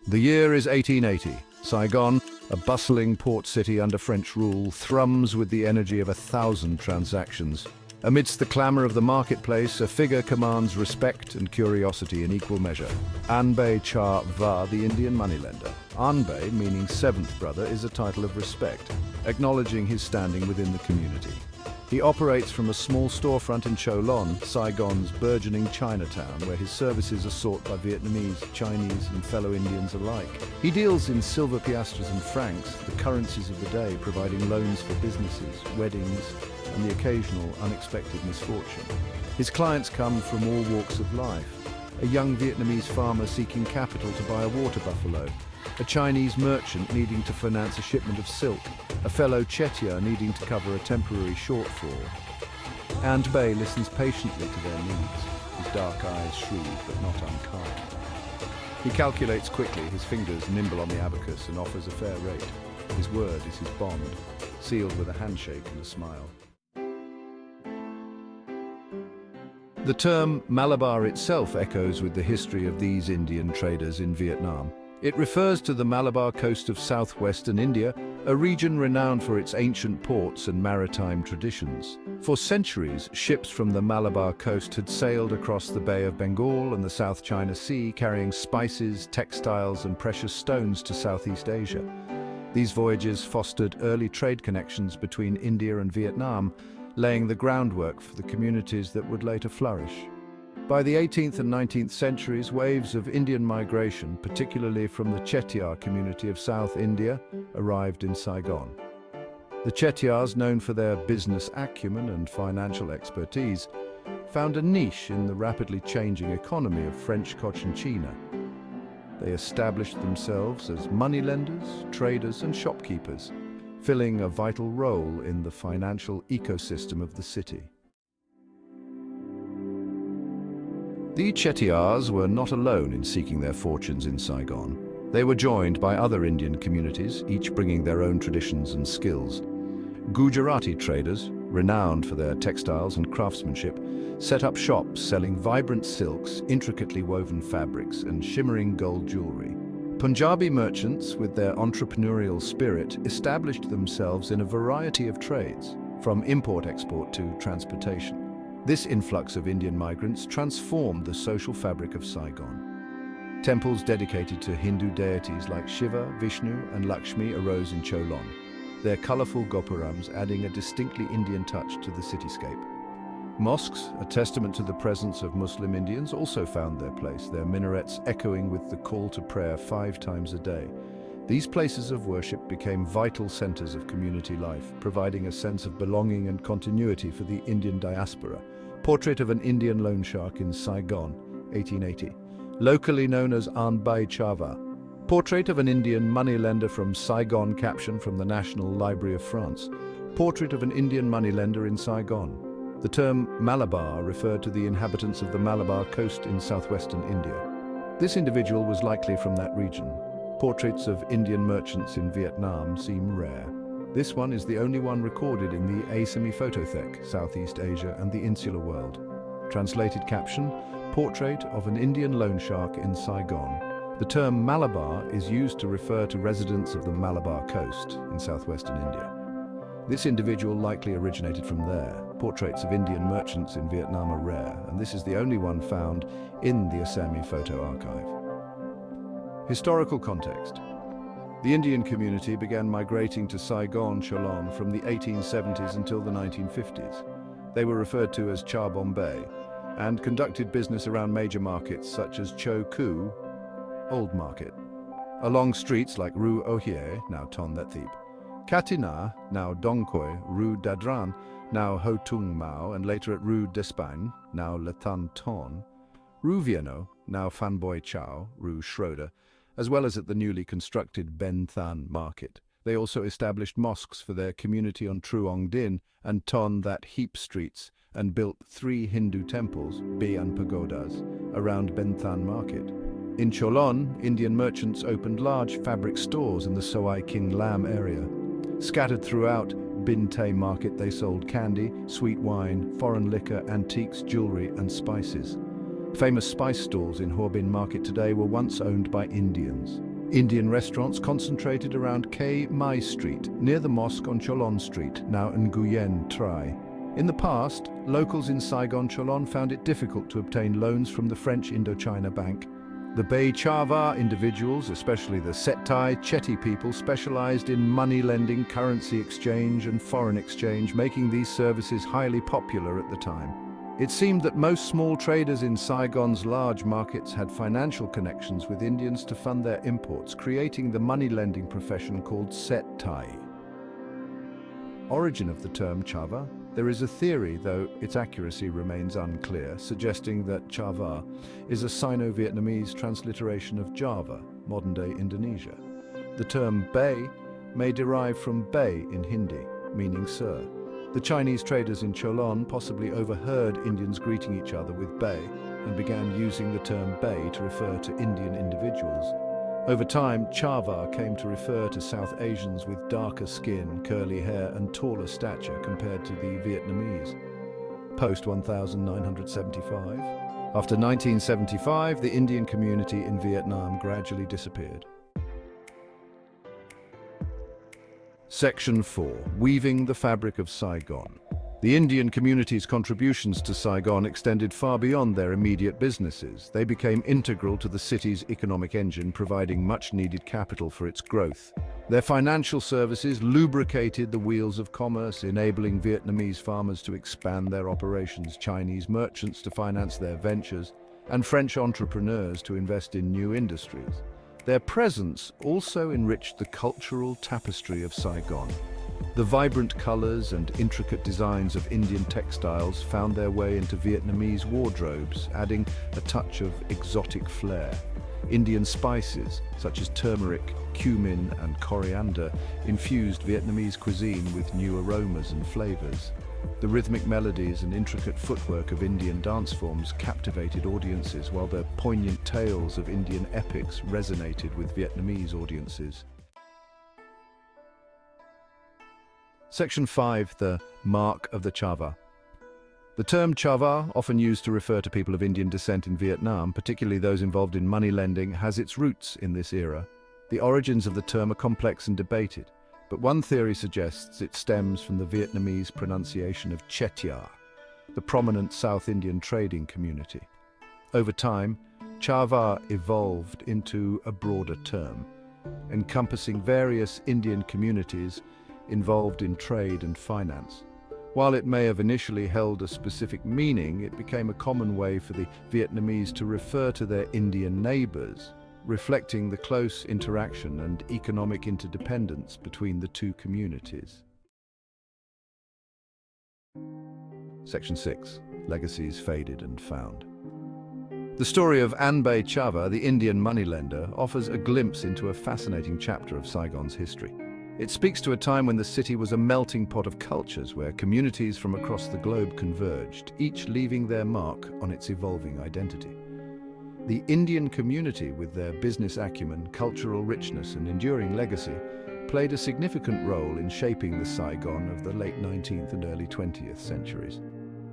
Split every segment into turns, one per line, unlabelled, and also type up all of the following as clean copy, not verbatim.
The year is 1880. Saigon, a bustling port city under French rule, thrums with the energy of 1,000 transactions. Amidst the clamour of the marketplace, a figure commands respect and curiosity in equal measure. Anh Bay Cha Va, the Indian moneylender. Anh Bay, meaning seventh brother, is a title of respect, acknowledging his standing within the community. He operates from a small storefront in Cholon, Saigon's burgeoning Chinatown, where his services are sought by Vietnamese, Chinese and fellow Indians alike. He deals in silver piastres and francs, the currencies of the day, providing loans for businesses, weddings and the occasional unexpected misfortune. His clients come from all walks of life. A young Vietnamese farmer seeking capital to buy a water buffalo, a Chinese merchant needing to finance a shipment of silk, a fellow Chettiar needing to cover a temporary shortfall. Anh Bay listens patiently to their needs, his dark eyes shrewd but not unkind. He calculates quickly, his fingers nimble on the abacus, and offers a fair rate. His word is his bond, sealed with a handshake and a smile. The term Malabar itself echoes with the history of these Indian traders in Vietnam. It refers to the Malabar coast of southwestern India, a region renowned for its ancient ports and maritime traditions. For centuries, ships from the Malabar coast had sailed across the Bay of Bengal and the South China Sea, carrying spices, textiles, and precious stones to Southeast Asia. These voyages fostered early trade connections between India and Vietnam, laying the groundwork for the communities that would later flourish. By the 18th and 19th centuries, waves of Indian migration, particularly from the Chettiar community of South India, arrived in Saigon. The Chettiars, known for their business acumen and financial expertise, found a niche in the rapidly changing economy of French Cochinchina. They established themselves as moneylenders, traders, and shopkeepers, filling a vital role in the financial ecosystem of the city. The Chettiars were not alone in seeking their fortunes in Saigon. They were joined by other Indian communities, each bringing their own traditions and skills. Gujarati traders, renowned for their textiles and craftsmanship, set up shops selling vibrant silks, intricately woven fabrics, and shimmering gold jewelry. Punjabi merchants, with their entrepreneurial spirit, established themselves in a variety of trades, from import-export to transportation. This influx of Indian migrants transformed the social fabric of Saigon. Temples dedicated to Hindu deities like Shiva, Vishnu, and Lakshmi arose in Cholon, their colorful gopurams adding a distinctly Indian touch to the cityscape. Mosques, a testament to the presence of Muslim Indians, also found their place, their minarets echoing with the call to prayer 5 times a day. These places of worship became vital centers of community life, providing a sense of belonging and continuity for the Indian diaspora. Portrait of an Indian loan shark in Saigon, 1880. Locally known as Anh Bay Cha Va. Portrait of an Indian moneylender from Saigon, caption from the National Library of France. Portrait of an Indian moneylender in Saigon. The term Malabar referred to the inhabitants of the Malabar coast in southwestern India. This individual was likely from that region. Portraits of Indian merchants in Vietnam seem rare. This one is the only one recorded in the Asami Photothek, Southeast Asia and the insular world. Translated caption, Portrait of an Indian loan shark in Saigon. The term Malabar is used to refer to residents of the Malabar coast in southwestern India. This individual likely originated from there. Portraits of Indian merchants in Vietnam are rare, and this is the only one found in the Asami Photo Archive. Historical context. The Indian community began migrating to Saigon, Cholon from the 1870s until the 1950s. They were referred to as Cha Bombay and conducted business around major markets such as Cho Ku, Old Market, along streets like Rue Ohie, now Ton Let Thiep, Katina, now Dong Khoi, Rue Dadran, now Ho Tung Mao, and later at Rue d'Espagne, now Le Tan Ton, Rue Vienno, now Phan Boi Chau, Rue Schroeder, as well as at the newly constructed Ben Than Market. They also established mosques for their community on Truong Din and Ton That Heap streets, and built 3 Hindu temples, Bayan Pagodas, around Ben Than Market. In Cholon, Indian merchants opened large fabric stores in the Soai King Lam area. Scattered throughout Bin Tay Market, they sold candy, sweet wine, foreign liquor, antiques, jewelry, and spices. Famous spice stalls in Ho Bin Market today were once owned by Indians. Indian restaurants concentrated around K Mai Street, near the mosque on Cholon Street, now Nguyen Trai. In the past, locals in Saigon, Cholon found it difficult to obtain loans from the French Indochina Bank. The Bay Cha Va individuals, especially the Chettiar people, specialized in money lending, currency exchange and foreign exchange, making these services highly popular at the time. It seemed that most small traders in Saigon's large markets had financial connections with Indians to fund their imports, creating the money lending profession called Chettiar. Origin of the term Chava. There is a theory, though its accuracy remains unclear, suggesting that Chava is a Sino-Vietnamese transliteration of Java, modern-day Indonesia. The term Bay may derive from Bay in Hindi, meaning sir. The Chinese traders in Cholon possibly overheard Indians greeting each other with Bay and began using the term Bay to refer to Indian individuals. Over time, Chava came to refer to South Asians with darker skin, curly hair and taller stature compared to the Vietnamese. Post-1975. After 1975, the Indian community in Vietnam gradually disappeared. Section 4. Weaving the fabric of Saigon. The Indian community's contributions to Saigon extended far beyond their immediate businesses. They became integral to the city's economic engine, providing much-needed capital for its growth. Their financial services lubricated the wheels of commerce, enabling Vietnamese farmers to expand their operations, Chinese merchants to finance their ventures, and French entrepreneurs to invest in new industries. Their presence also enriched the cultural tapestry of Saigon. The vibrant colors and intricate designs of Indian textiles found their way into Vietnamese wardrobes, adding a touch of exotic flair. Indian spices, such as turmeric, cumin, and coriander, infused Vietnamese cuisine with new aromas and flavors. The rhythmic melodies and intricate footwork of Indian dance forms captivated audiences, while the poignant tales of Indian epics resonated with Vietnamese audiences. Section 5. The Mark of the Chava. The term Chava, often used to refer to people of Indian descent in Vietnam, particularly those involved in money lending, has its roots in this era. The origins of the term are complex and debated, but one theory suggests it stems from the Vietnamese pronunciation of Chettiar, the prominent South Indian trading community. Over time, Chava evolved into a broader term, encompassing various Indian communities involved in trade and finance. While it may have initially held a specific meaning, it became a common way for the Vietnamese to refer to their Indian neighbors, reflecting the close interaction and economic interdependence between the two communities. Section 6. Legacies faded and found. The story of Anh Bay Cha Va, the Indian moneylender, offers a glimpse into a fascinating chapter of Saigon's history. It speaks to a time when the city was a melting pot of cultures where communities from across the globe converged, each leaving their mark on its evolving identity. The Indian community, with their business acumen, cultural richness and enduring legacy, played a significant role in shaping the Saigon of the late 19th and early 20th centuries.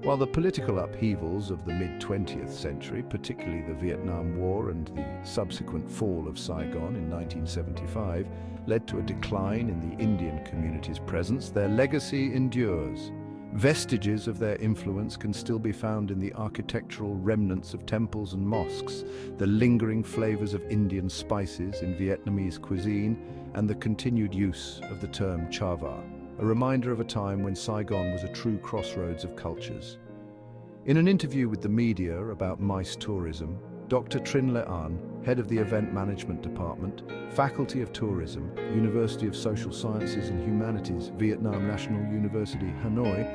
While the political upheavals of the mid-20th century, particularly the Vietnam War and the subsequent fall of Saigon in 1975, led to a decline in the Indian community's presence, their legacy endures. Vestiges of their influence can still be found in the architectural remnants of temples and mosques, the lingering flavors of Indian spices in Vietnamese cuisine, and the continued use of the term Chava, a reminder of a time when Saigon was a true crossroads of cultures. In an interview with the media about MICE tourism, Dr. Trinh Le An, head of the Event Management Department, Faculty of Tourism, University of Social Sciences and Humanities, Vietnam National University, Hanoi,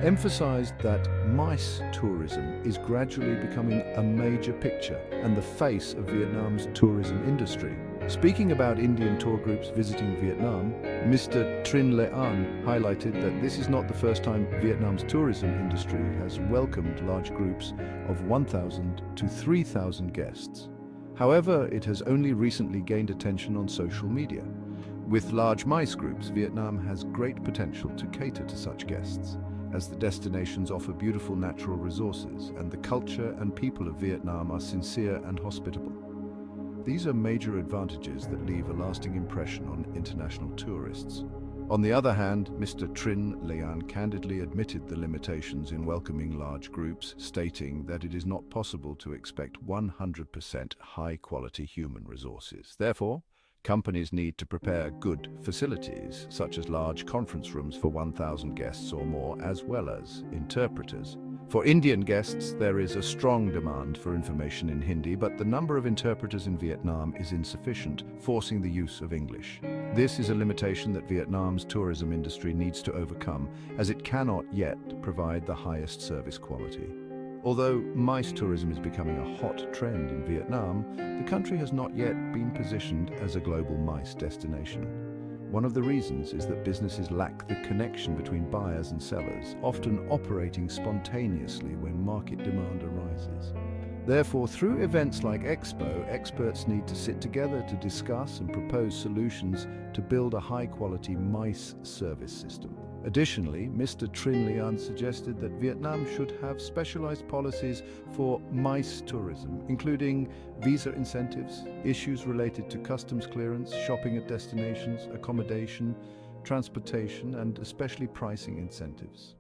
emphasized that MICE tourism is gradually becoming a major picture and the face of Vietnam's tourism industry. Speaking about Indian tour groups visiting Vietnam, Mr. Trinh Le An highlighted that this is not the first time Vietnam's tourism industry has welcomed large groups of 1,000 to 3,000 guests. However, it has only recently gained attention on social media. With large MICE groups, Vietnam has great potential to cater to such guests, as the destinations offer beautiful natural resources and the culture and people of Vietnam are sincere and hospitable. These are major advantages that leave a lasting impression on international tourists. On the other hand, Mr. Trinh Lian candidly admitted the limitations in welcoming large groups, stating that it is not possible to expect 100% high-quality human resources. Therefore, companies need to prepare good facilities, such as large conference rooms for 1,000 guests or more, as well as interpreters. For Indian guests, there is a strong demand for information in Hindi, but the number of interpreters in Vietnam is insufficient, forcing the use of English. This is a limitation that Vietnam's tourism industry needs to overcome, as it cannot yet provide the highest service quality. Although MICE tourism is becoming a hot trend in Vietnam, the country has not yet been positioned as a global MICE destination. One of the reasons is that businesses lack the connection between buyers and sellers, often operating spontaneously when market demand arises. Therefore, through events like Expo, experts need to sit together to discuss and propose solutions to build a high-quality MICE service system. Additionally, Mr. Trinh Lian suggested that Vietnam should have specialized policies for MICE tourism, including visa incentives, issues related to customs clearance, shopping at destinations, accommodation, transportation, and especially pricing incentives.